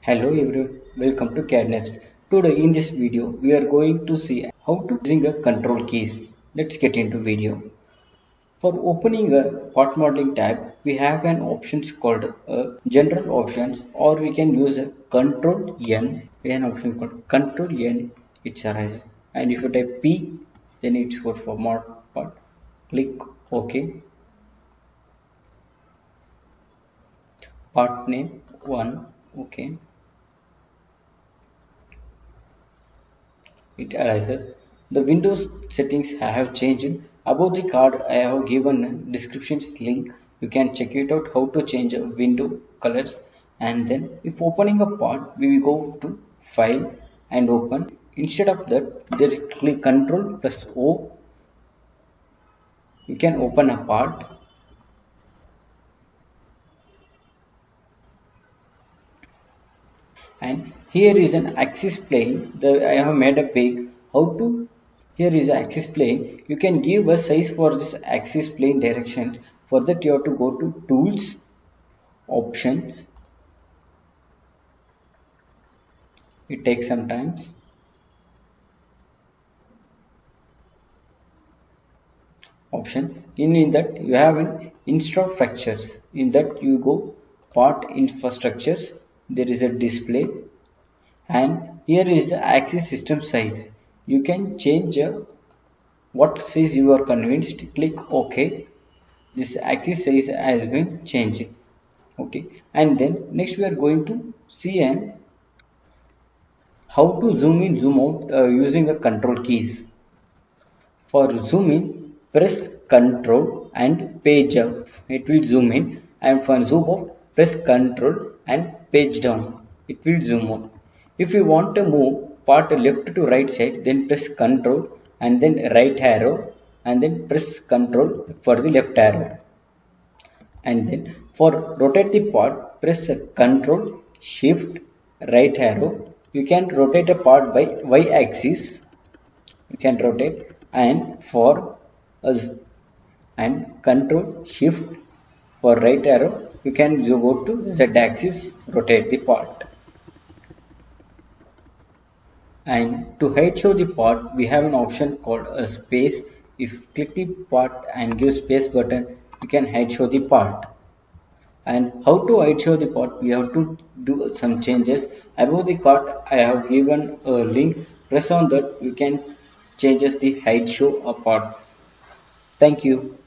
Hello everyone, welcome to Cadd. Today in this video we are going to see how to using a control keys. Let's get into video. For opening a part modeling tab, we have an options called general options, or we can use a control N. We have an option called control N. It arises, and if you type P, then it's good for mod part. Click OK. Part name 1. OK. It arises. The Windows settings I have changed. Above the card I have given a description link. You can check it out how to change window colors, and then if opening a part we will go to file and open. Instead of that, just click Ctrl plus O. You can open a part. And here is an axis plane. I have made a page how to. Here is axis plane. You can give a size for this axis plane directions. For that you have to go to tools, options. It takes some time. Option. In that you have an infrastructures. In that you go part infrastructures. There is a display, and here is the axis system size. You can change what size you are convinced. Click OK. This axis size has been changed. Okay, and then next we are going to see how to zoom in, zoom out using the control keys. For zoom in, press Ctrl and page up. It will zoom in, and for zoom out, press Ctrl and page down. It will zoom out. If you want to move part left to right side, then press Ctrl and then right arrow, and then press Ctrl for the left arrow. And then for rotate the part, press Ctrl Shift right arrow. You can rotate a part by Y axis. You can rotate, and for us and Ctrl Shift for right arrow, you can go to Z axis, rotate the part. And to hide show the part, we have an option called a space. If you click the part and give space button, you can hide show the part. And how to hide show the part, we have to do some changes. Above the card I have given a link. Press on that, you can changes the hide show a part. Thank you.